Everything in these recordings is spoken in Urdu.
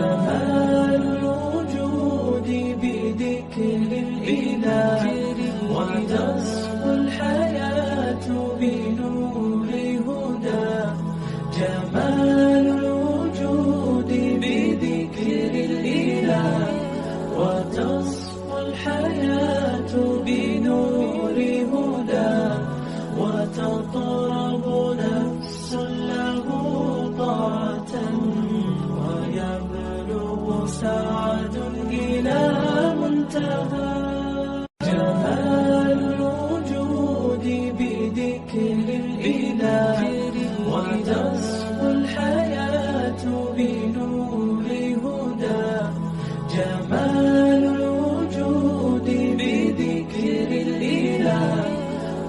جمال الوجود بذكر الإله وتصفو الحياة بنور هدى. جمال الوجود بذكر الإله وتصفو الحياة بنور هدى. وتطرب نفس له طاعة ويبلغ سعد إلى منتهى. جمال الوجود بذكر الإله وتصفو الحياة بنور هدى. جمال الوجود بذكر الإله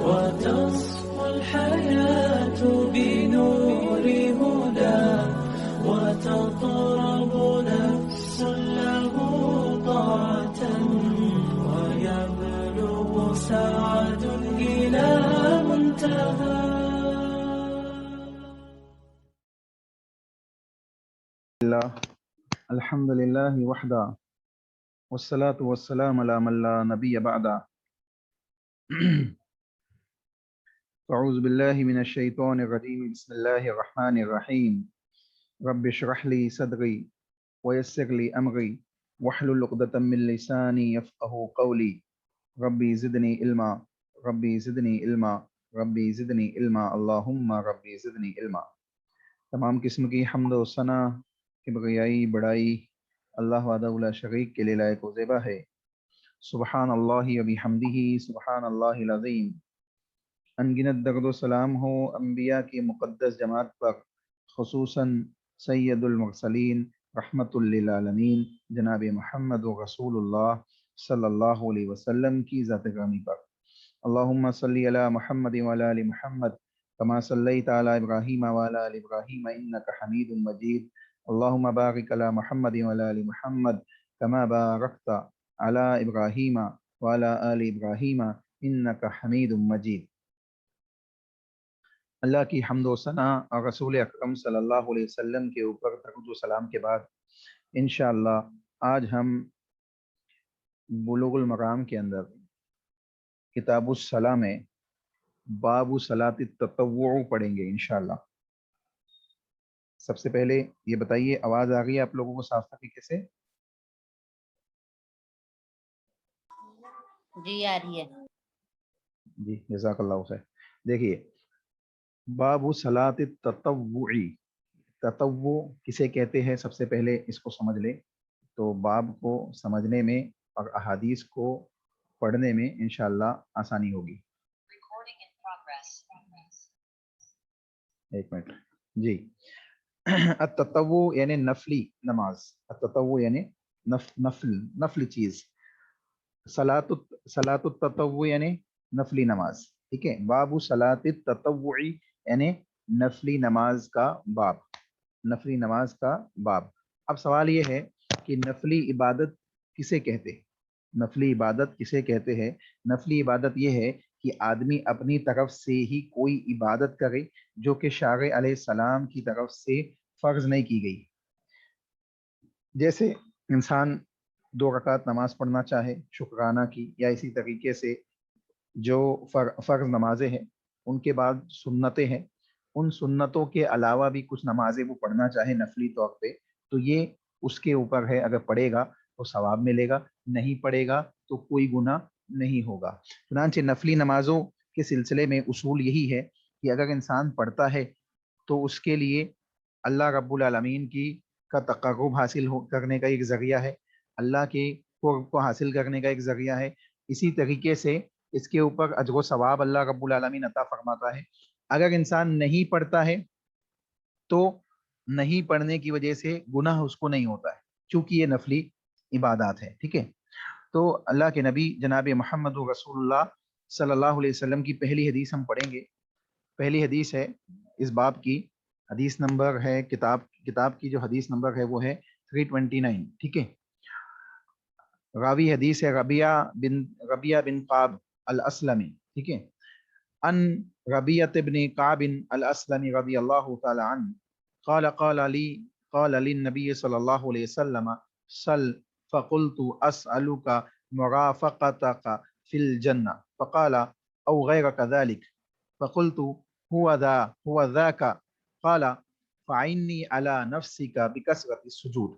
وتصفو الحياة بنور هدى. وتطرب نفس له طاعة ويبلغ سعد إلى منتهى. الحمد لله وحده والصلاة والسلام على من لا نبي بعده. أعوذ بالله من الشيطان الرجيم. بسم الله الرحمن الرحيم. رب اشرح لي صدري ويسر لي أمري واحلل عقدة من لساني يفقهوا قولي. ربي زدني علما ربي زدني علما ربي زدني علما اللهم ربي زدنی علما. تمام قسم کی حمد و ثنا کبریائی بڑائی اللہ وحدہ لا شریک کے لیے لائق و زیبا ہے. سبحان اللہ و بحمدہ سبحان اللہ العظیم. انگنت درد و سلام ہو انبیاء کی مقدس جماعت پر، خصوصاً سید المرسلین رحمت للعالمین جناب محمد و رسول اللہ صلی اللہ علیہ وسلم کی ذات گرامی پر. اللہم صلی علی محمد وعلی آل محمد کما صلیت علی ابراہیم وعلی آل ابراہیم انک حمید مجید. اللہم بارک علی محمد وعلی آل محمد کما بارکت علی ابراہیم وعلی آل ابراہیم انک حمید مجید. اللہ کی حمد و ثنا اور رسول اکرم صلی اللہ علیہ وسلم کے اوپر درود و سلام کے بعد انشاءاللہ آج ہم بلوغ المرام کے اندر کتاب الصلاۃ میں باب صلاۃ التطوع پڑھیں گے انشاءاللہ. سب سے پہلے یہ بتائیے آواز آ رہی ہے آپ لوگوں کو صاف طریقے سے؟ جی آ رہی ہے. جی جزاک اللہ خیر. دیکھیے باب صلاۃ التطوع، تطوع کسے کہتے ہیں سب سے پہلے اس کو سمجھ لیں تو باب کو سمجھنے میں اور احادیث کو پڑھنے میں انشاءاللہ آسانی ہوگی. ایک منٹ جی. التطوع یعنی نفلی نماز، التطوع یعنی نفل چیز. صلاۃ التطوع یعنی نفلی نماز. ٹھیک ہے. باب صلاۃ التطوع یعنی نفلی نماز کا باب، نفلی نماز کا باب. اب سوال یہ ہے کہ نفلی عبادت کسے کہتے ہیں؟ نفلی عبادت کسے کہتے ہیں؟ نفلی عبادت یہ ہے کہ آدمی اپنی طرف سے ہی کوئی عبادت کرے جو کہ شارع علیہ السلام کی طرف سے فرض نہیں کی گئی. جیسے انسان 2 رکعت نماز پڑھنا چاہے شکرانہ کی، یا اسی طریقے سے جو فرض نمازیں ہیں ان کے بعد سنتیں ہیں، ان سنتوں کے علاوہ بھی کچھ نمازیں وہ پڑھنا چاہے نفلی طور پہ، تو یہ اس کے اوپر ہے. اگر پڑھے گا تو ثواب ملے گا، نہیں پڑھے گا تو کوئی گناہ نہیں ہوگا. چنانچہ نفلی نمازوں کے سلسلے میں اصول یہی ہے کہ اگر انسان پڑھتا ہے تو اس کے لیے اللہ رب العالمین کا تقرب حاصل کرنے کا ایک ذریعہ ہے، اللہ کے قرب کو حاصل کرنے کا ایک ذریعہ ہے. اسی طریقے سے اس کے اوپر اجر و ثواب اللہ رب العالمین عطا فرماتا ہے. اگر انسان نہیں پڑھتا ہے تو نہیں پڑھنے کی وجہ سے گناہ اس کو نہیں ہوتا ہے، چونکہ یہ نفلی عبادات ہے. ٹھیک ہے. تو اللہ کے نبی جناب محمد رسول اللہ صلی اللہ علیہ وسلم کی پہلی حدیث ہم پڑھیں گے. پہلی حدیث ہے اس باب کی، حدیث نمبر ہے کتاب کی جو حدیث نمبر ہے وہ ہے 329. ٹھیک ہے. راوی حدیث ہے ربیہ بن قعب الاسلمی. ٹھیک ہے. ان ربیہ بن قعب الاسلمی رضی اللہ تعالی عنہ قال قال علی قال للنبي صلى الله عليه وسلم سل فقلت أسألك مرافقتك في الجنة فقال أو غير كذلك فقلت هو ذاك قال فعني على نفسك بكثرة السجود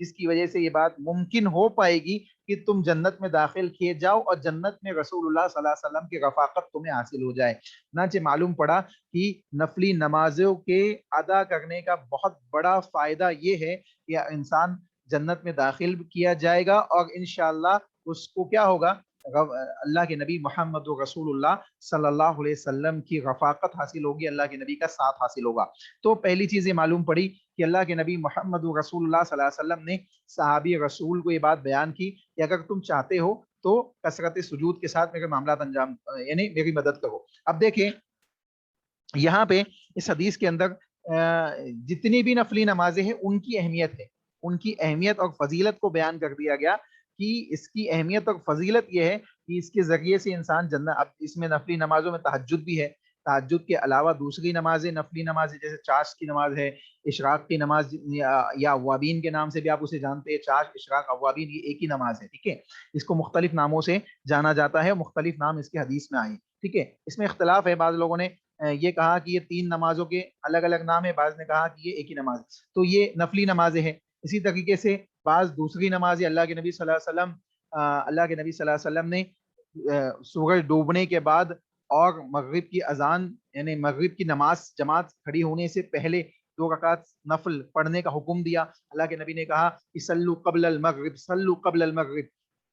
جس کی وجہ سے یہ بات ممکن ہو پائے گی کہ تم جنت میں داخل کیے جاؤ اور جنت میں رسول اللہ صلی اللہ علیہ وسلم کی رفاقت تمہیں حاصل ہو جائے۔ چنانچہ معلوم پڑا کہ نفلی نمازوں کے ادا کرنے کا بہت بڑا فائدہ یہ ہے کہ انسان جنت میں داخل کیا جائے گا اور انشاءاللہ اس کو کیا ہوگا، اللہ کے نبی محمد رسول اللہ صلی اللہ علیہ وسلم کی رفاقت حاصل ہوگی، اللہ کے نبی کا ساتھ حاصل ہوگا۔ تو پہلی چیز یہ معلوم پڑی کہ اللہ کے نبی محمد رسول اللہ صلی اللہ علیہ وسلم نے صحابی رسول کو یہ بات بیان کی کہ اگر تم چاہتے ہو تو کثرت سجود کے ساتھ میرے معاملات انجام یعنی میری مدد کرو۔ اب دیکھیں یہاں پہ اس حدیث کے اندر جتنی بھی نفلی نمازیں ہیں ان کی اہمیت ہے، ان کی اہمیت اور فضیلت کو بیان کر دیا گیا کہ اس کی اہمیت اور فضیلت یہ ہے کہ اس کے ذریعے سے انسان جنت، اب اس میں نفلی نمازوں میں تہجد بھی ہے، تہجد کے علاوہ دوسری نمازیں نفلی نمازیں جیسے چاش کی نماز ہے، اشراق کی نماز یا اوابین کے نام سے بھی آپ اسے جانتے ہیں، چاش اشراق اوابین یہ ایک ہی نماز ہے، ٹھیک ہے، اس کو مختلف ناموں سے جانا جاتا ہے، مختلف نام اس کے حدیث میں آئے، ٹھیک ہے۔ اس میں اختلاف ہے، بعض لوگوں نے یہ کہا کہ یہ تین نمازوں کے الگ الگ نام ہے، بعض نے کہا کہ یہ ایک ہی نماز، تو یہ نفلی نمازیں ہیں۔ اسی طریقے سے بعض دوسری نمازیں اللہ کے نبی صلی اللہ علیہ وسلم نے سورج ڈوبنے کے بعد اور مغرب کی اذان یعنی مغرب کی نماز جماعت کھڑی ہونے سے پہلے 2 رکعت نفل پڑھنے کا حکم دیا۔ اللہ کے نبی نے کہا کہ صلوا قبل المغرب، صلوا قبل المغرب،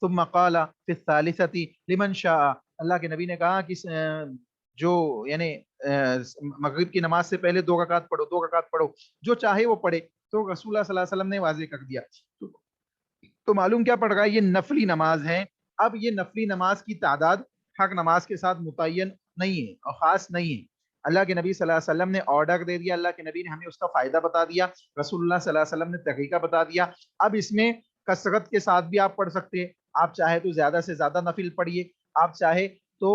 ثم قال فی الثالثة لمن شاء، اللہ کے نبی نے کہا کہ جو یعنی مغرب کی نماز سے پہلے 2 رکعت پڑھو، 2 رکعت پڑھو، جو چاہے وہ پڑھے، تو رسول اللہ صلی اللہ علیہ وسلم نے واضح کر دیا۔ تو معلوم کیا پڑ رہا ہے، یہ نفلی نماز ہے۔ اب یہ نفلی نماز کی تعداد ہر نماز کے ساتھ متعین نہیں ہے اور خاص نہیں ہے، اللہ کے نبی صلی اللہ علیہ وسلم نے آرڈر دے دیا، اللہ کے نبی نے ہمیں اس کا فائدہ بتا دیا، رسول اللہ صلی اللہ علیہ وسلم نے طریقہ بتا دیا۔ اب اس میں کثرت کے ساتھ بھی آپ پڑھ سکتے ہیں، آپ چاہے تو زیادہ سے زیادہ نفل پڑھیے، آپ چاہے تو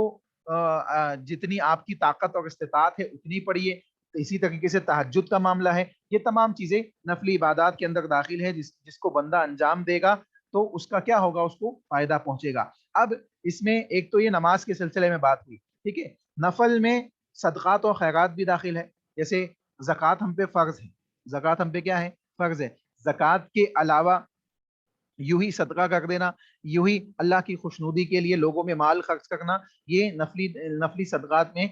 جتنی آپ کی طاقت اور استطاعت ہے اتنی پڑھیے۔ اسی طریقے سے تہجد کا معاملہ ہے، یہ تمام چیزیں نفلی عبادات کے اندر داخل ہے، جس کو بندہ انجام دے گا تو اس کا کیا ہوگا، اس کو فائدہ پہنچے گا۔ اب اس میں ایک تو یہ نماز کے سلسلے میں بات ہوئی، ٹھیک ہے، نفل میں صدقات اور خیرات بھی داخل ہے، جیسے زکوٰۃ ہم پہ فرض ہے، زکوٰۃ ہم پہ کیا ہے، فرض ہے، زکوٰۃ کے علاوہ یوں ہی صدقہ کر دینا، یوں ہی اللہ کی خوشنودی کے لیے لوگوں میں مال خرچ کرنا، یہ نفلی صدقات میں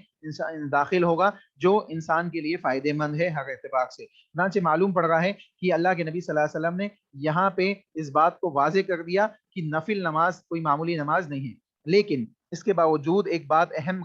داخل ہوگا جو انسان کے لیے فائدہ مند ہے ہر اعتبار سے۔ چنانچہ معلوم پڑ رہا ہے کہ اللہ کے نبی صلی اللہ علیہ وسلم نے یہاں پہ اس بات کو واضح کر دیا کہ نفل نماز کوئی معمولی نماز نہیں ہے، لیکن اس کے باوجود ایک بات اہم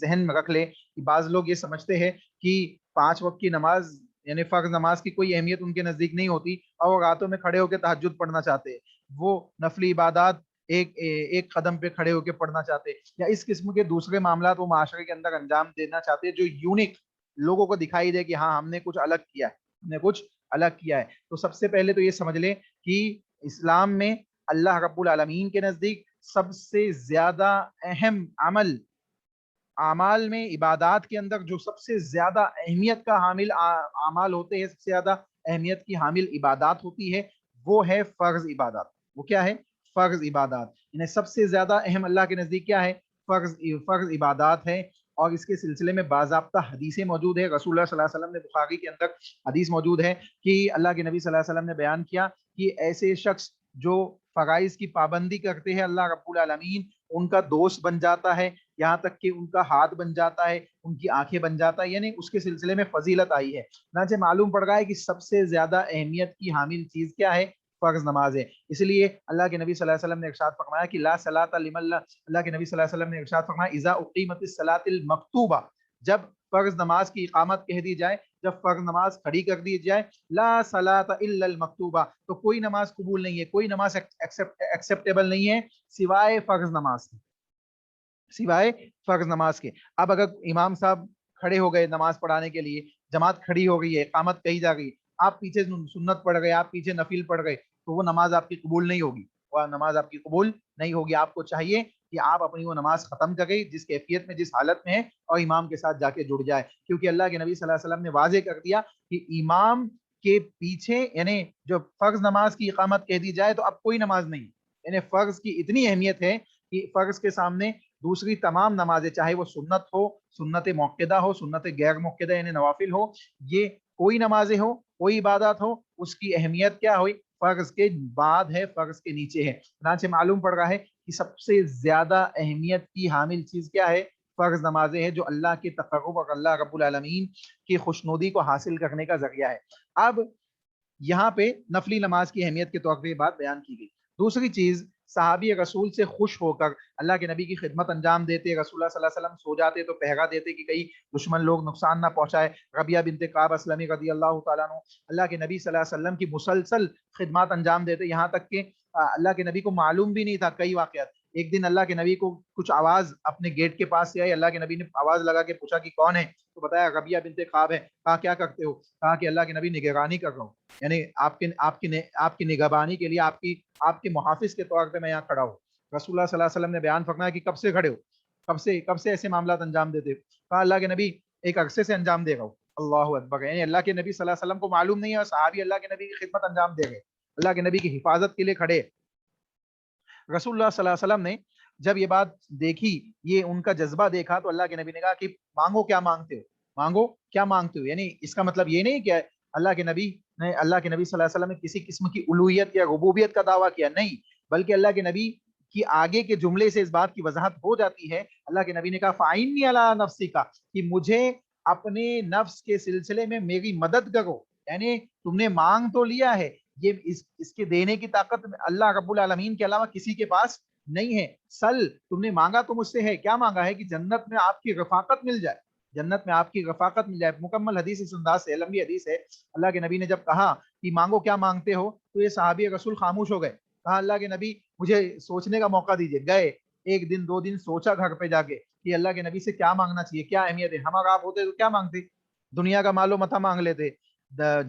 ذہن میں رکھ لے کہ بعض لوگ یہ سمجھتے ہیں کہ 5 وقت کی نماز یعنی فرض نماز کی کوئی اہمیت ان کے نزدیک نہیں ہوتی اور وہ راتوں میں کھڑے ہو کے تہجد پڑھنا چاہتے ہیں، وہ نفلی عبادات ایک قدم پہ کھڑے ہو کے پڑھنا چاہتے ہیں، یا اس قسم کے دوسرے معاملات وہ معاشرے کے اندر انجام دینا چاہتے ہیں جو یونیک لوگوں کو دکھائی دے کہ ہاں ہم نے کچھ الگ کیا ہے، ہم نے کچھ الگ کیا ہے۔ تو سب سے پہلے تو یہ سمجھ لیں کہ اسلام میں اللہ رب العالمین کے نزدیک سب سے زیادہ اہم عمل، اعمال میں عبادات کے اندر جو سب سے زیادہ اہمیت کا حامل اعمال ہوتے ہیں، سب سے زیادہ اہمیت کی حامل عبادات ہوتی ہے، وہ ہے فرض عبادات۔ وہ کیا ہے، فرض عبادات، یعنی سب سے زیادہ اہم اللہ کے نزدیک کیا ہے، فرض عبادات ہے۔ اور اس کے سلسلے میں باضابطہ حدیثیں موجود ہے، رسول اللہ صلی اللہ علیہ وسلم نے بخاری کے اندر حدیث موجود ہے کہ اللہ کے نبی صلی اللہ علیہ وسلم نے بیان کیا کہ ایسے شخص جو فرائض کی پابندی کرتے ہیں، اللہ رب العالمین ان کا دوست بن جاتا ہے، یہاں تک کہ ان کا ہاتھ بن جاتا ہے، ان کی آنکھیں بن جاتا ہے، یعنی اس کے سلسلے میں فضیلت آئی ہے۔ چنانچہ معلوم پڑ رہا ہے کہ سب سے زیادہ اہمیت کی حامل چیز کیا ہے، فرض نماز ہے۔ اس لیے اللہ کے نبی صلی اللہ علیہ وسلم نے ارشاد فرمایا کہ لا صلاۃ لمن، اللہ کے نبی صلی اللہ علیہ وسلم نے ارشاد فرمایا اذا اقیمت الصلاۃ المکتوبہ، جب فرض نماز کی اقامت کہہ دی جائے، جب فرض نماز کھڑی کر دی جائے، لا صلاۃ الا المکتوبہ، تو کوئی نماز قبول نہیں ہے، کوئی نماز ایکسیپٹیبل نہیں ہے سوائے فرض نماز کے، سوائے فرض نماز کے۔ اب اگر امام صاحب کھڑے ہو گئے نماز پڑھانے کے لیے، جماعت کھڑی ہو گئی ہے، اقامت کہی جا گئی، آپ پیچھے سنت پڑھ گئے، آپ پیچھے نفل پڑھ گئے، تو وہ نماز آپ کی قبول نہیں ہوگی، وہ نماز آپ کی قبول نہیں ہوگی۔ آپ کو چاہیے کہ آپ اپنی وہ نماز ختم کریں جس کیفیت میں، جس حالت میں ہے، اور امام کے ساتھ جا کے جڑ جائے، کیونکہ اللہ کے نبی صلی اللہ علیہ وسلم نے واضح کر دیا کہ امام کے پیچھے یعنی جو فرض نماز کی اقامت کہہ دی جائے تو اب کوئی نماز نہیں، یعنی فرض کی اتنی اہمیت ہے کہ فرض کے سامنے دوسری تمام نمازیں، چاہے وہ سنت ہو، سنت موقدہ ہو، سنت غیر موقدہ یعنی نوافل ہو، یہ کوئی نمازیں ہو، کوئی عبادات ہو، اس کی اہمیت کیا ہوئی، فرض کے بعد ہے، فرض کے نیچے ہے۔ چنانچہ معلوم پڑ رہا ہے کہ سب سے زیادہ اہمیت کی حامل چیز کیا ہے؟ فرض نمازیں ہیں، جو اللہ کے تقرب اور اللہ رب العالمین کی خوشنودی کو حاصل کرنے کا ذریعہ ہے۔ اب یہاں پہ نفلی نماز کی اہمیت کے طور پہ یہ بات بیان کی گئی۔ دوسری چیز، صحابی رسول سے خوش ہو کر اللہ کے نبی کی خدمت انجام دیتے، رسول اللہ صلی اللہ علیہ وسلم سو جاتے تو پہرا دیتے کہ کئی دشمن لوگ نقصان نہ پہنچائے۔ ربیہ بنت کعب اسلمی رضی اللہ تعالیٰ عنہ اللہ کے نبی صلی اللہ علیہ وسلم کی مسلسل خدمات انجام دیتے، یہاں تک کہ اللہ کے نبی کو معلوم بھی نہیں تھا کئی واقعات۔ ایک دن اللہ کے نبی کو کچھ آواز اپنے گیٹ کے پاس سے آئی، اللہ کے نبی نے آواز لگا کے پوچھا کہ کون ہے، تو بتایا ربیہ بنت کعب ہے۔ کہا کیا کرتے ہو؟ کہا کہ اللہ کے نبی نگرانی کر رہا ہوں، یعنی آپ کی نگہبانی کے لیے، آپ کے محافظ کے طور پہ میں یہاں کھڑا ہوں۔ رسول اللہ صلی اللہ علیہ وسلم نے بیان فرمایا کہ کب سے کھڑے ہو، کب سے ایسے معاملات انجام دیتے ہو؟ کہا اللہ کے نبی ایک عرصے سے انجام دے رہا ہوں۔ اللہ اکبر، یعنی اللہ کے نبی صلی اللہ علیہ وسلم کو معلوم نہیں ہے اور صحابی اللہ کے نبی کی خدمت انجام دے گئے، اللہ کے نبی کی حفاظت کے لیے کھڑے۔ رسول اللہ صلی اللہ علیہ وسلم نے جب یہ بات دیکھی، یہ ان کا جذبہ دیکھا، تو اللہ کے نبی نے کہا کہ مانگو کیا مانگتے ہو، مانگو کیا مانگتے ہو۔ یعنی اس کا مطلب یہ نہیں کہ اللہ کے نبی صلی اللہ علیہ وسلم نے کسی قسم کی الوہیت یا ربوبیت کا دعویٰ کیا، نہیں، بلکہ اللہ کے نبی کی آگے کے جملے سے اس بات کی وضاحت ہو جاتی ہے۔ اللہ کے نبی نے کہا فَعِنِّي عَلَىٰ نَفْسِكَ، کہ مجھے اپنے نفس کے سلسلے میں میری مدد کرو۔ یعنی تم نے مانگ تو لیا ہے، یہ اس کے دینے کی طاقت اللہ رب العالمین کے علاوہ کسی کے پاس نہیں ہے۔ سل، تم نے مانگا تو مجھ سے ہے، کیا مانگا ہے؟ کہ جنت میں آپ کی رفاقت مل جائے، جنت میں آپ کی رفاقت مل جائے۔ مکمل حدیث اس انداز سے، لمبی حدیث ہے۔ اللہ کے نبی نے جب کہا کہ مانگو کیا مانگتے ہو، تو یہ صحابی رسول خاموش ہو گئے۔ کہا اللہ کے نبی مجھے سوچنے کا موقع دیجیے۔ گئے ایک دن دو دن سوچا گھر پہ جا کے کہ اللہ کے نبی سے کیا مانگنا چاہیے، کیا اہمیت ہے۔ ہم اگر آپ ہوتے تو کیا مانگتے؟ دنیا کا مال و متاع مانگ لیتے،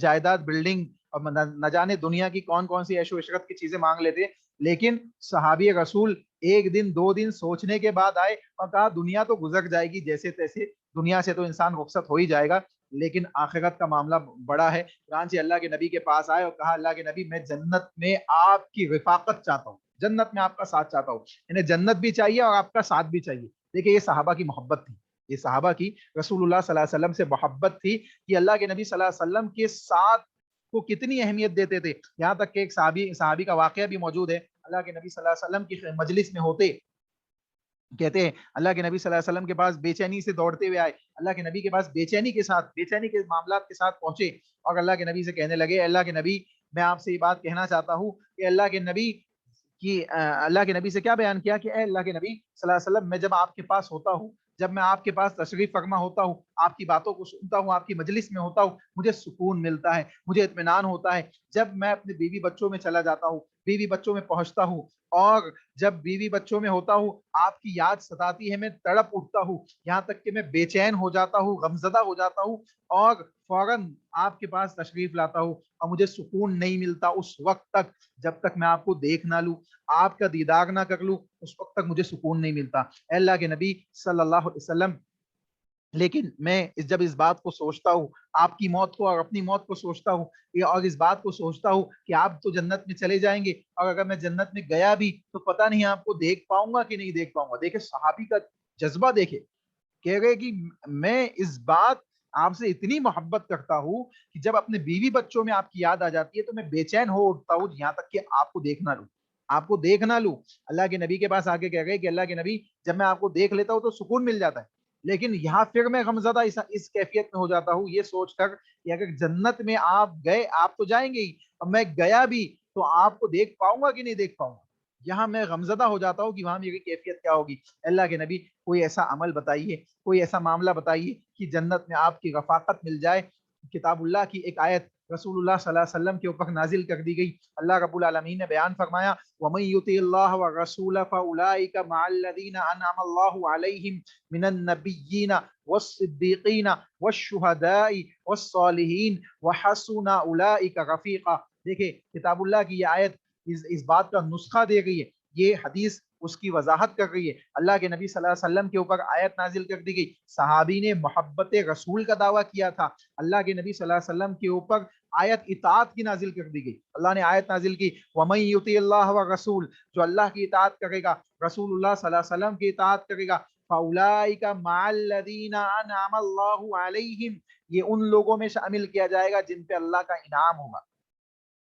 جائیداد، بلڈنگ، اور نہ جانے دنیا کی کون کون سی عیش و عشرت کی چیزیں مانگ لیتے۔ لیکن صحابی رسول ایک دن دو دن سوچنے کے بعد آئے اور کہا دنیا تو گزر جائے گی جیسے تیسے، دنیا سے تو انسان رخصت ہو ہی جائے گا، لیکن آخرت کا معاملہ بڑا ہے۔ چنانچہ اللہ کے نبی کے پاس آئے اور کہا اللہ کے نبی میں جنت میں آپ کی رفاقت چاہتا ہوں، جنت میں آپ کا ساتھ چاہتا ہوں، انہیں جنت بھی چاہیے اور آپ کا ساتھ بھی چاہیے۔ دیکھیں یہ صحابہ کی محبت تھی، یہ صحابہ کی رسول اللہ صلی اللہ علیہ وسلم سے محبت تھی کہ اللہ کے نبی صلی اللہ علیہ وسلم کے ساتھ کو کتنی اہمیت دیتے تھے۔ یہاں تک کہ ایک صحابی کا واقعہ بھی موجود ہے۔ اللہ کے نبی صلی اللہ علیہ وسلم کی مجلس میں ہوتے، کہتے ہیں اللہ کے نبی صلی اللہ علیہ وسلم کے پاس بے چینی سے دوڑتے ہوئے آئے، اللہ کے نبی کے پاس بے چینی کے معاملات کے ساتھ پہنچے اور اللہ کے نبی سے کہنے لگے اللہ کے نبی میں آپ سے یہ بات کہنا چاہتا ہوں کہ اللہ کے نبی سے کیا بیان کیا کہ اے اللہ کے نبی صلی اللہ علیہ وسلم، میں جب آپ کے پاس ہوتا ہوں، جب میں آپ کے پاس تشریف فرما ہوتا ہوں، آپ کی باتوں کو سنتا ہوں، آپ کی مجلس میں ہوتا ہوں، مجھے سکون ملتا ہے، مجھے اطمینان ہوتا ہے۔ جب میں اپنے بیوی بچوں میں چلا جاتا ہوں، بیوی بچوں میں پہنچتا ہوں، اور جب بیوی بچوں میں ہوتا ہوں آپ کی یاد ستاتی ہے، میں تڑپ اٹھتا ہوں، یہاں تک کہ میں بے چین ہو جاتا ہوں، غمزدہ ہو جاتا ہوں، اور فوراً آپ کے پاس تشریف لاتا ہوں، اور مجھے سکون نہیں ملتا اس وقت تک جب تک میں آپ کو دیکھ نہ لوں، آپ کا دیدار نہ کر لوں، اس وقت تک مجھے سکون نہیں ملتا۔ اے اللہ کے نبی صلی اللہ علیہ وسلم، لیکن میں جب اس بات کو سوچتا ہوں، آپ کی موت کو اور اپنی موت کو سوچتا ہوں، اور اس بات کو سوچتا ہوں کہ آپ تو جنت میں چلے جائیں گے، اور اگر میں جنت میں گیا بھی تو پتہ نہیں آپ کو دیکھ پاؤں گا کہ نہیں دیکھ پاؤں گا۔ دیکھیں صحابی کا جذبہ، دیکھیں کہہ رہے کہ میں اس بات آپ سے اتنی محبت کرتا ہوں کہ جب اپنے بیوی بچوں میں آپ کی یاد آ جاتی ہے تو میں بے چین ہو اٹھتا ہوں، یہاں تک کہ آپ کو دیکھ نہ لوں، آپ کو دیکھ نہ لوں۔ اللہ کے نبی کے پاس آ کے کہہ رہے کہ اللہ کے نبی جب میں آپ کو دیکھ لیتا ہوں تو سکون مل جاتا ہے، لیکن یہاں پھر میں غمزدہ اس کیفیت میں ہو جاتا ہوں یہ سوچ کر کہ اگر جنت میں آپ گئے، آپ تو جائیں گے ہی، اور میں گیا بھی تو آپ کو دیکھ پاؤں گا کہ نہیں دیکھ پاؤں گا، یہاں میں غمزدہ ہو جاتا ہوں کہ وہاں میری کیفیت کیا ہوگی۔ اللہ کے نبی کوئی ایسا عمل بتائیے، کوئی ایسا معاملہ بتائیے کہ جنت میں آپ کی رفاقت مل جائے۔ کتاب اللہ کی ایک آیت رسول اللہ صلی اللہ علیہ وسلم کے اوپر نازل کر دی گئی، اللہ رب العالمین نے بیان فرمایا وَمَن يُطِعِ اللَّهَ وَالرَّسُولَ فَأُولَٰئِكَ مَعَ الَّذِينَ أَنْعَمَ اللَّهُ عَلَيْهِمْ مِنَ النَّبِيِّينَ وَالصِّدِّيقِينَ وَالشُّهَدَاءِ وَالصَّالِحِينَ وَحَسُنَ أُولَٰئِكَ رَفِيقًا۔ دیکھیں کتاب اللہ کی یہ آیت اس بات کا نسخہ دے گئی ہے، یہ حدیث اس کی وضاحت کر رہی ہے۔ اللہ کے نبی صلی اللہ علیہ وسلم کے اوپر آیت نازل کر دی گئی، صحابی نے محبت رسول کا دعویٰ کیا تھا، اللہ کے نبی صلی اللہ علیہ وسلم کے اوپر آیت اطاعت کی نازل کر دی گئی۔ اللہ نے آیت نازل کی وَمَن يُطِعِ اللَّهَ وَالرَّسُولَ، جو اللہ کی اطاعت کرے گا، رسول اللہ صلی اللہ علیہ وسلم کی اطاعت کرے گا، فَأُولَٰئِكَ مَعَ الَّذِينَ أَنْعَمَ اللَّهُ عَلَيْهِمْ، یہ ان لوگوں میں شامل کیا جائے گا جن پہ اللہ کا انعام ہوگا۔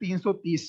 330,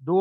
2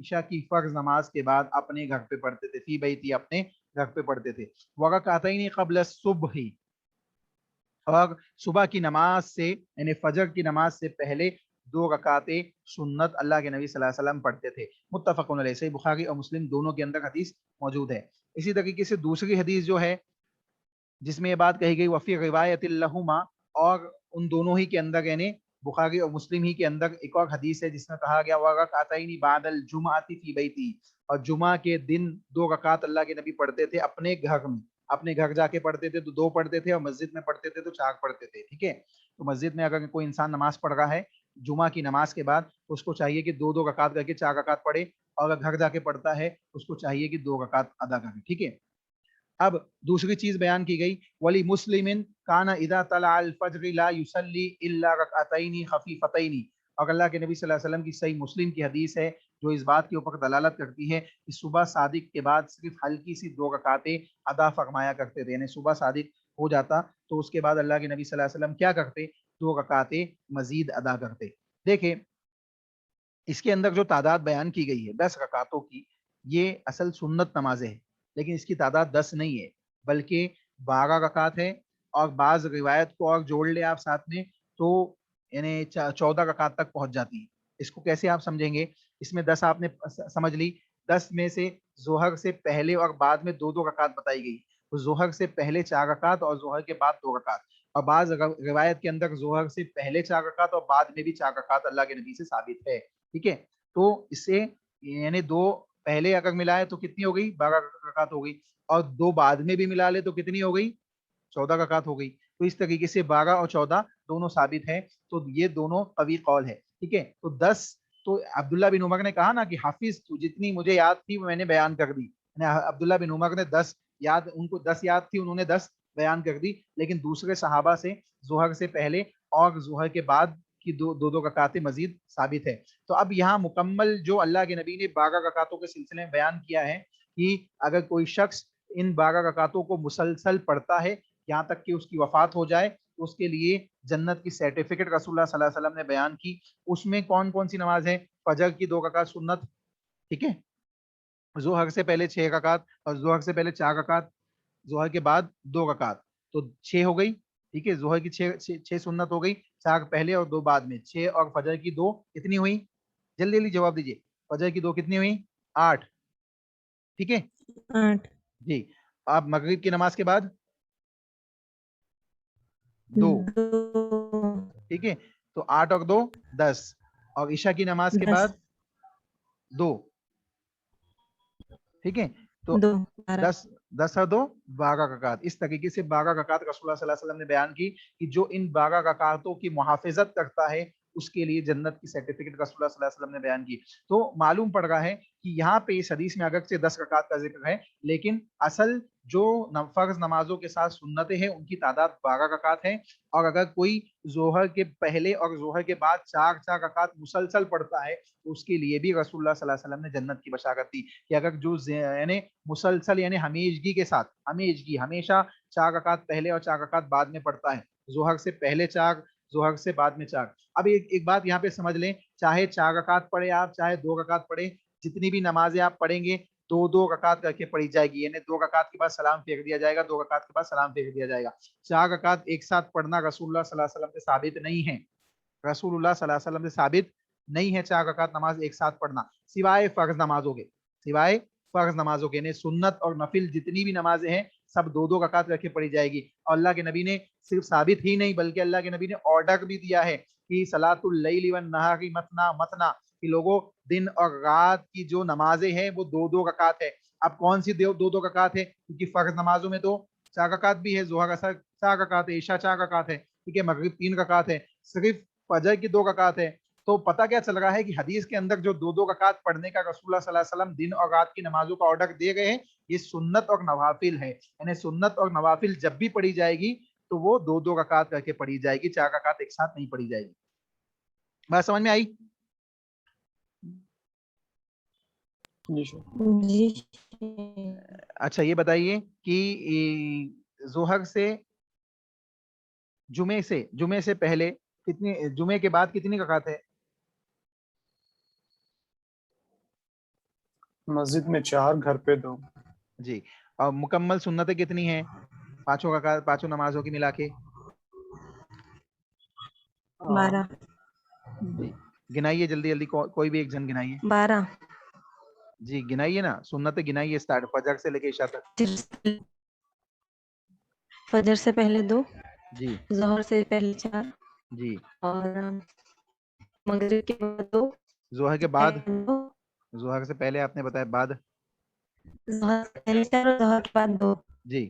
عشاء کی فرض نماز کے بعد اپنے گھر پہ پڑھتے تھے، فی بیتی اپنے گھر پہ پڑھتے تھے، ورکعتین قبل الصبح، اور صبح کی نماز سے یعنی فجر کی نماز سے پہلے 2 رکعتیں سنت اللہ کے نبی صلی اللہ علیہ وسلم پڑھتے تھے، متفق علیہ، صحیح بخاری اور مسلم دونوں کے اندر حدیث موجود ہے۔ اسی طریقے سے دوسری حدیث جو ہے جس میں یہ بات کہی گئی وفی روایت لہما، اور ان دونوں ہی کے اندر یعنی بخاری اور مسلم ہی کے اندر ایک اور حدیث ہے جس میں کہا گیا ورکعتین بعد الجمعۃ فی بیتی، اور جمعہ کے دن 2 رکعت اللہ کے نبی پڑھتے تھے اپنے گھر میں، اپنے گھر جا کے پڑھتے تھے تو 2 پڑھتے تھے، اور مسجد میں پڑھتے تھے تو 4 پڑھتے تھے، ٹھیک ہے۔ تو مسجد میں اگر کوئی انسان نماز پڑھ رہا ہے جمعہ کی نماز کے بعد تو اس کو چاہیے کہ 2 رکعت کر کے 4 رکعت پڑھے، اور اگر گھر جا کے پڑھتا ہے اس کو چاہیے کہ 2 رکعت ادا کرے، ٹھیک ہے۔ اب دوسری چیز بیان کی گئی ولی مسلم کان اذا طلع الفجر لا يصلي الا رکعتین خفیفتین، اور اللہ کے نبی صلی اللہ علیہ وسلم کی صحیح مسلم کی حدیث ہے جو اس بات کے اوپر دلالت کرتی ہے کہ صبح صادق کے بعد صرف ہلکی سی 2 رکعتیں ادا فرمایا کرتے تھے، یعنی صبح صادق ہو جاتا تو اس کے بعد اللہ کے نبی صلی اللہ علیہ وسلم کیا کرتے، 2 رکعتیں مزید ادا کرتے۔ دیکھیں اس کے اندر جو تعداد بیان کی گئی ہے 10 رکعتوں کی، یہ اصل سنت نمازیں ہیں، لیکن اس کی تعداد 10 نہیں ہے بلکہ 12 رکعت ہے، اور بعض روایت کو اور جوڑ لے آپ ساتھ میں تو یعنی 14 رکعت تک پہنچ جاتی ہے۔ اس کو کیسے آپ سمجھیں گے، اس میں 10 آپ نے سمجھ لی، 10 میں سے ظہر سے پہلے اور بعد میں 2 رکعت بتائی گئی، تو ظہر سے پہلے 4 رکعت اور ظہر کے بعد 2 رکعت، اور بعض روایت کے اندر ظہر سے پہلے 4 رکعت اور بعد میں بھی 4 رکعت اللہ کے نبی سے ثابت ہے، ٹھیک ہے۔ تو اس سے یعنی 2 پہلے اگر ملائے تو کتنی ہو گئی، 12 رکعت ہو گئی، اور 2 بعد میں بھی ملا لے تو کتنی ہو گئی، 14 رکعت ہو گئی۔ تو اس طریقے سے 12 اور 14 دونوں ثابت ہیں، تو یہ دونوں قوی قول ہے، ٹھیک ہے۔ تو 10 تو عبداللہ بن عمر نے کہا نا کہ حافظ تو جتنی مجھے یاد تھی وہ میں نے بیان کر دی، یعنی عبداللہ بن عمر نے 10 یاد، ان کو 10 یاد تھی، انہوں نے 10 بیان کر دی، لیکن دوسرے صحابہ سے ظہر سے پہلے اور ظہر کے بعد کی 2 رکعتیں مزید ثابت ہے۔ تو اب یہاں مکمل جو اللہ کے نبی نے 12 رکعتوں کے سلسلے میں بیان کیا ہے کہ اگر کوئی شخص ان 12 رکعتوں کو مسلسل پڑھتا ہے یہاں تک کہ اس کی وفات ہو جائے تو اس کے لیے جنت کی سرٹیفکیٹ رسول اللہ صلی اللہ علیہ وسلم نے بیان کی۔ اس میں کون کون سی نماز ہے، فجر کی 2 رکعت سنت، ٹھیک ہے، ظہر سے پہلے 6 رکعت اور ظہر سے پہلے 4 رکعت، ظہر کے بعد 2 رکعت، تو 6 ہو گئی، ٹھیک ہے، ظہر کی 6 سنت ہو گئی، 4 پہلے اور 2 بعد میں، 6 اور فجر کی 2 کتنی ہوئی، جلدی جلدی جواب دیجیے، فجر کی 2 کتنی ہوئی، 8، ٹھیک ہے 8 جی۔ اب مغرب کی نماز کے بعد 2، 2 ٹھیک ہے، تو 8 اور 2 10، اور عشاء کی نماز کے 10 بعد 2، ٹھیک ہے، تو 2 12 10 اور 2 12 رکعت۔ اس طریقے سے 12 رکعت رسول اللہ صلی اللہ علیہ وسلم نے بیان کی کہ جو ان 12 رکعتوں کی محافظت کرتا ہے اس کے لیے جنت کی سرٹیفکیٹ رسول اللہ صلی اللہ علیہ وسلم نے بیان کی۔ تو معلوم پڑ رہا ہے کہ یہاں پہ اس حدیث میں اگرچہ 10 رکعت کا ذکر ہے لیکن اصل جو فرض نمازوں کے ساتھ سنتیں ہیں ان کی تعداد 12 رکعت ہے، اور اگر کوئی ظہر کے پہلے اور ظہر کے بعد 4 رکعت مسلسل پڑھتا ہے تو اس کے لیے بھی رسول اللہ صلی اللہ علیہ وسلم نے جنت کی بشارت دی کہ اگر جو یعنی مسلسل یعنی ہمیشگی کے ساتھ، ہمیشگی ہمیشہ 4 رکعت پہلے اور 4 رکعت بعد میں پڑھتا ہے، ظہر سے پہلے 4 ظہر سے بعد میں 4۔ اب ایک بات یہاں پہ سمجھ لیں، چاہے 4 رکعت پڑھے آپ چاہے 2 رکعت پڑھے، جتنی بھی نمازیں آپ پڑھیں گے 2 رکعت کر کے پڑھی جائے گی، یعنی 2 رکعت کے بعد سلام پھینک دیا جائے گا، 2 رکعت کے بعد سلام پھینک دیا جائے گا۔ 4 رکعت ایک ساتھ پڑھنا رسول اللہ صلی اللہ علیہ وسلم سے ثابت نہیں ہے، رسول اللہ صلی اللہ علیہ وسلم سے ثابت نہیں ہے 4 رکعت نماز ایک ساتھ پڑھنا، سوائے فرض نمازوں کے، سوائے فرض نمازوں کے، یعنی سنت اور نفل جتنی بھی نمازیں ہیں سب 2 رکعت رکھ کے پڑھی جائے گی۔ اور اللہ کے نبی نے صرف ثابت ہی نہیں بلکہ اللہ کے نبی نے آرڈر بھی دیا ہے کہ صلاۃ اللیل والنہار مثنا مثنا، کہ لوگوں دن اور رات کی جو نمازیں ہیں وہ 2 رکعت ہے۔ اب کون سی 2 رکعت ہے، کیونکہ فرض نمازوں میں تو 4 رکعت بھی ہے، ظہر اثر 4 رکعت ہے، عشاء 4 رکعت ہے، ٹھیک ہے، مغرب 3 رکعت ہے، صرف فجر کی 2 رکعت ہے۔ تو پتہ کیا چل رہا ہے کہ حدیث کے اندر جو 2 رکعت پڑھنے کا رسول اللہ صلی اللہ علیہ وسلم دن اور رات کی نمازوں کا آرڈر دے گئے ہیں یہ سنت اور نوافل ہے، یعنی سنت اور نوافل جب بھی پڑھی جائے گی تو وہ 2 رکعت کر کے پڑھی جائے گی، 4 رکعت ایک ساتھ نہیں پڑھی جائے گی۔ بات سمجھ میں آئی؟ جی اچھا یہ بتائیے کہ ظہر سے جمعے سے پہلے کتنی، جمعے کے بعد کتنی رکعت ہے؟ مسجد میں 4 گھر پہ 2 جی. اور مکمل سنتیں کتنی ہیں پانچوں رکعت پانچوں نمازوں کی ملا کے؟ 12 جی گنائیے جلدی جلدی, کوئی بھی ایک جن گنائیے. 12 جی گنائیے نا, سنتیں گنائیے اسٹارٹ فجر سے لے کے عشاء تک. فجر سے پہلے 2, جی ظہر سے پہلے 4, جی. اور مغرب کے بعد 2, ظہر کے بعد, ظہر سے پہلے آپ نے بتایا, بعد ظہر سے پہلے 4 اور ظہر کے بعد 2, جی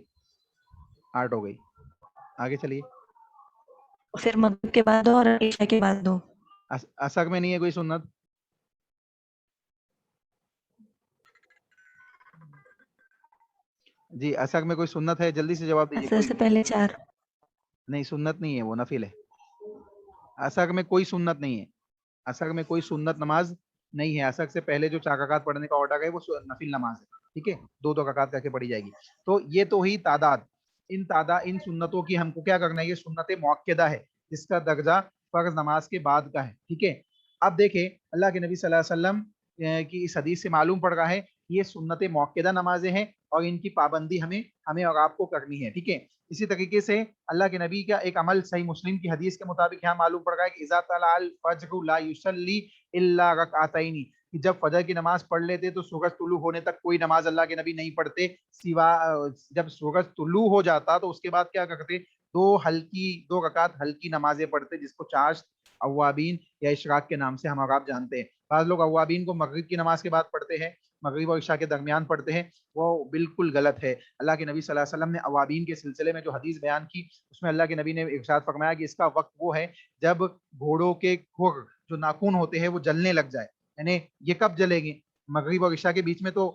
8 ہو گئی. آگے چلیے. پھر مغرب کے بعد 2 اور عشاء کے بعد 2. عصر میں نہیں ہے کوئی سنت؟ جی عصر میں کوئی سنت ہے؟ جلدی سے جواب دیجیے. عصر کوئی سے پہلے 4. نہیں, سنت نہیں ہے, وہ نفل ہے. عصر میں کوئی سنت نہیں ہے, عصر میں کوئی سنت نماز نہیں ہے. عصر سے پہلے جو 4 رکعت پڑھنے کا آرڈر ہے وہ نفل نماز ہے. ٹھیک ہے, 2 رکعت کر کے پڑھی جائے گی. تو یہ تو ہی تعداد. ان سنتوں کی ہم کو کیا کرنا ہے, یہ سنت مؤکدہ ہے جس کا درجہ فرض نماز کے بعد کا ہے. ٹھیک ہے. اب دیکھیں اللہ کے نبی صلی اللہ علیہ وسلم کی اس حدیث سے معلوم پڑ رہا ہے یہ سنت مؤکدہ نمازیں ہیں اور ان کی پابندی ہمیں اور آپ کو کرنی ہے. ٹھیک ہے. اسی طریقے سے اللہ کے نبی کا ایک عمل صحیح مسلم کی حدیث کے مطابق یہاں معلوم پڑ رہا ہے کہ اذا طلع الفجر لا یصلی الا رکعتین, کہ جب فجر کی نماز پڑھ لیتے تو سورج طلوع ہونے تک کوئی نماز اللہ کے نبی نہیں پڑھتے, سوا جب سورج طلوع ہو جاتا تو اس کے بعد کیا کرتے, 2 رکعت ہلکی نمازیں پڑھتے جس کو چاشت, اوابین یا اشراق کے نام سے ہم اور آپ جانتے ہیں. بعض لوگ اوابین کو مغرب کی نماز کے بعد پڑھتے ہیں, مغرب اور عشاء کے درمیان پڑھتے ہیں, وہ بالکل غلط ہے. اللہ کے نبی صلی اللہ علیہ وسلم نے اوابین کے سلسلے میں جو حدیث بیان کی اس میں اللہ کے نبی نے ارشاد فرمایا کہ اس کا وقت وہ ہے جب گھوڑوں کے کھر جو ناخن ہوتے ہیں وہ جلنے لگ جائے. یعنی یہ کب جلیں گے؟ مغرب اور عشاء کے بیچ میں تو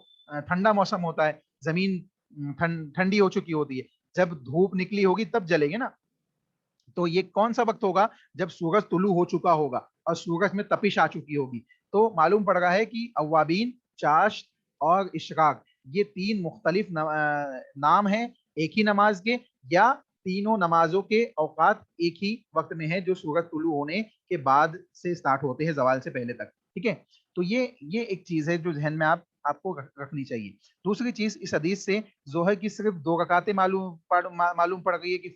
ٹھنڈا موسم ہوتا ہے, زمین ٹھنڈی ہو چکی ہوتی ہے, جب دھوپ نکلی ہوگی تب جلیں گے نا. تو یہ کون سا وقت ہوگا؟ جب سورج طلوع ہو چکا ہوگا اور سورج میں تپش آ چکی ہوگی. تو معلوم پڑ رہا ہے کہ اوابین, چاشت اور اشراق یہ 3 مختلف نام ہیں ایک ہی نماز کے, یا تینوں نمازوں کے اوقات ایک ہی وقت میں ہے جو سورج طلوع ہونے کے بعد سے سٹارٹ ہوتے ہیں زوال سے پہلے تک. ٹھیک ہے. تو یہ ایک چیز ہے جو ذہن میں آپ کو رکھنی چاہیے. دوسری چیز, اس حدیث سے ظہر کی صرف 2 رکعتیں معلوم پڑ گئی ہے کہ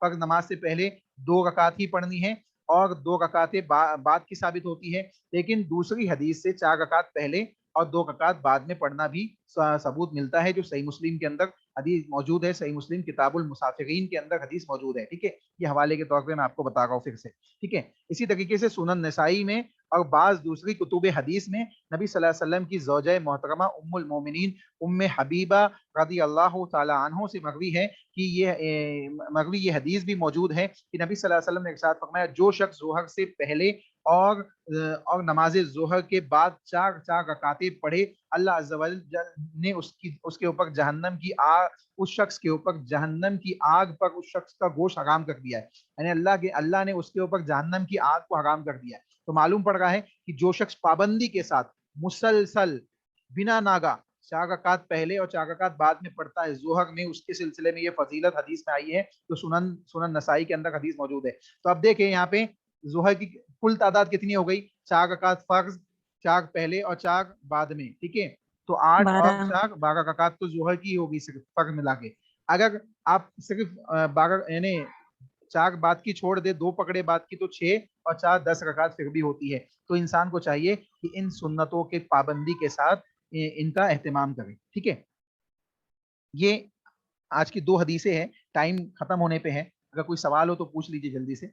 فرض نماز سے پہلے 2 رکعت ہی پڑھنی ہے اور 2 رکعتیں بعد کی ثابت ہوتی ہے. لیکن دوسری حدیث سے 4 رکعت پہلے اور 2 رکعت بعد میں پڑھنا بھی ثبوت ملتا ہے جو صحیح مسلم کے اندر حدیث موجود ہے. صحیح مسلم کتاب المسافرین کے اندر حدیث موجود ہے. ٹھیک ہے. یہ حوالے کے طور پہ میں آپ کو بتا رہا ہوں پھر سے. ٹھیک ہے. اسی طریقے سے سنن نسائی میں اور بعض دوسری کتب حدیث میں نبی صلی اللہ علیہ وسلم کی زوجہ محترمہ ام المومنین ام حبیبہ رضی اللہ تعالی عنہ سے مروی ہے کہ یہ حدیث بھی موجود ہے کہ نبی صلی اللہ علیہ وسلم نے ارشاد فرمایا جو شخص ظہر سے پہلے اور نماز ظہر کے بعد 4 رکعتیں پڑھے, اللہ عز و جل نے اس کے اوپر جہنم کی آگ, اس شخص کے اوپر جہنم کی آگ پر اس شخص کا گوشت حرام کر دیا ہے. یعنی اللہ نے اس کے اوپر جہنم کی آگ کو حرام کر دیا ہے. تو معلوم پڑ رہا ہے کہ جو شخص پابندی کے ساتھ مسلسل بنا ناگا 4 رکعت پہلے اور 4 رکعت بعد میں پڑھتا ہے ظہر میں, اس کے سلسلے میں یہ فضیلت حدیث میں آئی ہے جو سنن نسائی کے اندر حدیث موجود ہے. تو اب دیکھیں یہاں پہ ظہر کی کل تعداد کتنی ہو گئی, 4 رکعت فرض, 4 پہلے اور 4 بعد میں. ٹھیک ہے. تو 8 اور 4 12 رکعت تو ظہر کی ہوگی صرف فرض ملا کے. اگر آپ صرف 12 یعنی 4 بعد کی چھوڑ دے, 2 پکڑے بعد کی, تو 6 اور 4 10 رکعت پھر بھی ہوتی ہے. تو انسان کو چاہیے کہ ان سنتوں کے پابندی کے ساتھ ان کا اہتمام کرے. ٹھیک ہے. یہ آج کی 2 حدیثیں ہیں. ٹائم ختم ہونے پہ ہے, اگر کوئی سوال ہو تو پوچھ لیجیے جلدی سے.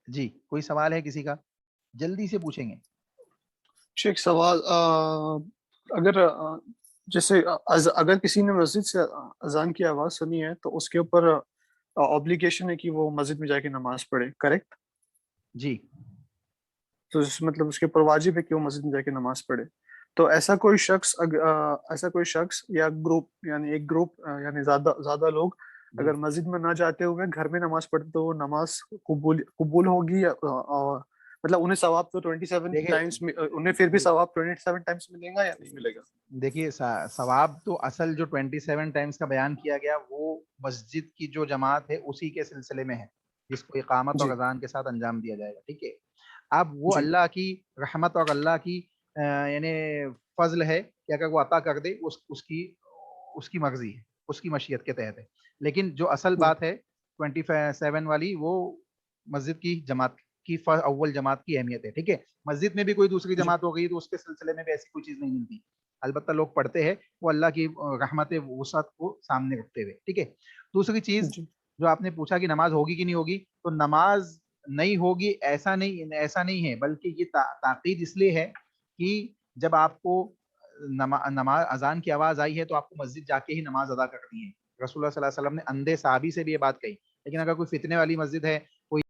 جی کوئی سوال ہے کسی کا؟ جلدی سے پوچھیں گے. ایک سوال, اگر جیسے اگر کسی نے مسجد سے اذان کی آواز سنی ہے تو اس کے اوپر اوبلیگیشن ہے کہ وہ مسجد میں جا کے نماز پڑھے, کریکٹ؟ جی. تو مطلب اس کے اوپر واجب ہے کہ وہ مسجد میں جا کے نماز پڑھے. تو ایسا کوئی شخص یا گروپ, یعنی ایک گروپ یعنی زیادہ لوگ اگر مسجد میں نہ جاتے ہوئے گھر میں نماز پڑھتے تو وہ نماز قبول ہوگی, مطلب انہیں ثواب تو 27 ٹائمز, انہیں پھر بھی ثواب 27 ٹائمز ملے گا یا نہیں ملے گا؟ دیکھیے ثواب تو اصل جو 27 ٹائمز کا بیان کیا گیا وہ مسجد کی جو جماعت ہے اسی کے سلسلے میں ہے جس کو اقامت اور اذان کے ساتھ انجام دیا جائے گا. ٹھیک ہے. اب وہ جی اللہ کی رحمت اور اللہ کی یعنی فضل ہے کہ اگر وہ عطا کر دے اس کی مرضی ہے، اس کی مشیت کے تحت ہے. لیکن جو اصل جی بات ہے 27 والی، وہ مسجد کی جماعت کی اول جماعت کی اہمیت ہے. ٹھیک ہے، مسجد میں بھی کوئی دوسری جی جماعت ہو گئی تو اس کے سلسلے میں بھی ایسی کوئی چیز نہیں ملتی. البتہ لوگ پڑھتے ہیں وہ اللہ کی رحمت وسعت کو سامنے رکھتے ہوئے. ٹھیک ہے. دوسری چیز جی جو آپ نے پوچھا کہ نماز ہوگی کہ نہیں ہوگی، تو نماز نہیں ہوگی ایسا نہیں ہے، بلکہ یہ تاکید اس لیے ہے کہ جب آپ کو نماز اذان کی آواز آئی ہے تو آپ کو مسجد جا کے ہی نماز ادا کرنی ہے. رسول اللہ صلی اللہ علیہ وسلم نے اندھے صحابی سے بھی یہ بات کہی. لیکن اگر کوئی فتنے والی مسجد ہے